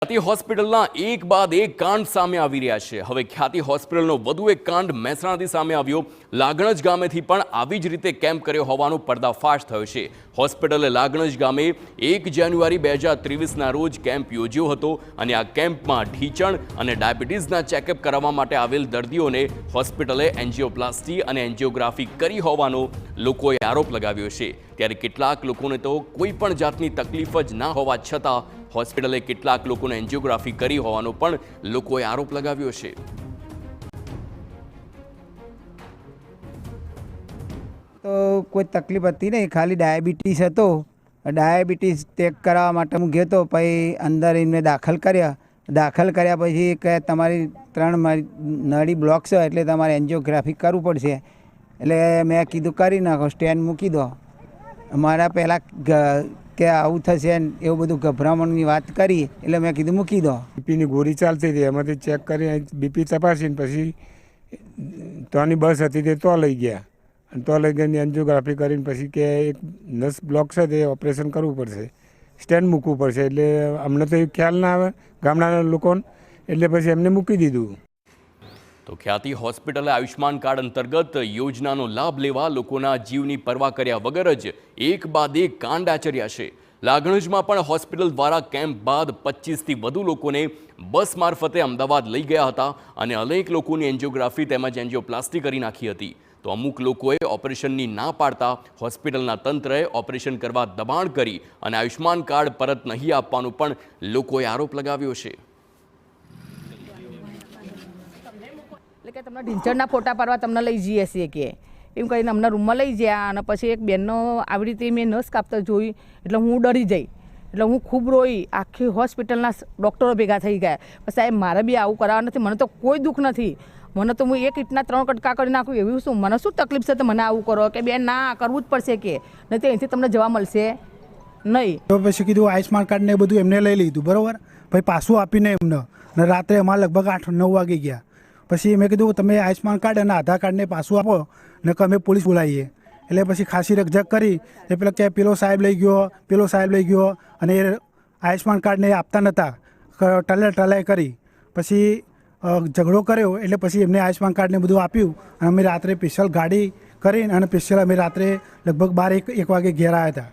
ખ્યાતિ હોસ્પિટલના એક બાદ એક કાંડ સામે આવી રહ્યા છે। હવે ખ્યાતિ હોસ્પિટલનો વધુ એક કાંડ મહેસાણાથી સામે આવ્યો। લાગણજ ગામેથી પણ આવી જ રીતે કેમ્પ કર્યો હોવાનો પર્દાફાશ થયો છે। હોસ્પિટલે લાગણજ ગામે 1 જાન્યુઆરી 2023ના રોજ કેમ્પ યોજ્યો હતો અને આ કેમ્પમાં ઢીચણ અને ડાયાબિટીસના ચેકઅપ કરાવવા માટે આવેલ દર્દીઓને હોસ્પિટલે એન્જિયોપ્લાસ્ટી અને એન્જિયોગ્રાફી કરી હોવાનો લોકોએ આરોપ લગાવ્યો છે। ત્યારે કેટલાક લોકોને તો કોઈ પણ જાતની તકલીફ જ ના હોવા છતાં હોસ્પિટલે કેટલાક લોકોને એન્જિયોગ્રાફી કરી હોવાનો પણ લોકોએ આરોપ લગાવ્યો છે। તો કોઈ તકલીફ હતી નહીં, ખાલી ડાયાબિટીસ હતો। ડાયાબિટીસ ચેક કરાવવા માટે હું ગયો તો, પછી અંદર એમને દાખલ કર્યા પછી કે તમારી 3 નળી બ્લોક છે એટલે તમારે એન્જિયોગ્રાફી કરવું પડશે। એટલે મેં કીધું કરી નાખો, સ્ટેન્ડ મૂકી દો। અમારા પહેલાં કે આવું થશે એવું બધું ગભરામણની વાત કરી એટલે મેં કીધું મૂકી દો। બીપીની ગોળી ચાલતી હતી, એમાંથી ચેક કરી બીપી તપાસીને પછી તોની બસ હતી તે તો લઈ ગયા અને તો લઈ ગઈને એન્જિયોગ્રાફી કરીને પછી કે એક નસ બ્લોક છે તે ઓપરેશન કરવું પડશે, સ્ટેન્ડ મૂકવું પડશે। એટલે અમને તો એ ખ્યાલ ના આવે ગામડાના લોકોને, એટલે પછી એમને મૂકી દીધું। તો ખ્યાતિ હોસ્પિટલે આયુષ્માન કાર્ડ અંતર્ગત યોજનાનો લાભ લેવા લોકોના જીવની પરવા કર્યા વગર જ એક બાદ એક કાંડ આચર્યા છે। લાગણજમાં પણ હોસ્પિટલ દ્વારા કેમ્પ બાદ 25થી વધુ લોકોને બસ મારફતે અમદાવાદ લઈ ગયા હતા અને અનેક લોકોની એન્જિયોગ્રાફી તેમજ એન્જિયોપ્લાસ્ટી કરી નાખી હતી। તો અમુક લોકોએ ઓપરેશનની ના પાડતા હોસ્પિટલના તંત્રએ ઓપરેશન કરવા દબાણ કરી અને આયુષ્માન કાર્ડ પરત નહીં આપવાનો પણ લોકોએ આરોપ લગાવ્યો છે। એટલે કે તમને ઢીંચણના ફોટા પાડવા તમને લઈ જઈએ છીએ કે એમ કહીને અમને રૂમમાં લઈ ગયા અને પછી એક બેનનો આવી રીતે મેં નસ કાપતા જોઈ એટલે હું ડરી જઈ, એટલે હું ખૂબ રોઈ। આખી હોસ્પિટલના ડૉક્ટરો ભેગા થઈ ગયા। પણ સાહેબ મારે બી આવું કરાવવા નથી, મને તો કોઈ દુઃખ નથી, મને તો હું એક ઈંટના 3 કટકા કરી નાખું એવું શું, મને શું તકલીફ છે તો મને આવું કરો કે બેન ના કરવું જ પડશે કે નહીં તો અહીંથી તમને જવા મળશે નહીં। તો પછી કીધું આયુષ્માન કાર્ડ ને બધું એમને લઈ લીધું બરાબર, પછી પાછું આપીને એમને ને રાત્રે અમારે લગભગ 8-9 વાગે ગયા। પછી મેં કીધું તમે આયુષ્માન કાર્ડ અને આધાર કાર્ડને પાછું આપો ને કે અમે પોલીસ બોલાવીએ। એટલે પછી ખાસી રકઝક કરી એ પેલા કે પેલો સાહેબ લઈ ગયો અને એ આયુષ્માન કાર્ડને આપતા નહોતા, ટલાઈ કરી પછી ઝઘડો કર્યો। એટલે પછી એમને આયુષ્માન કાર્ડને બધું આપ્યું અને અમે રાત્રે સ્પેશિયલ ગાડી કરીને અને સ્પેશિયલ અમે રાત્રે લગભગ 12-1 વાગે ઘેર આવ્યા હતા।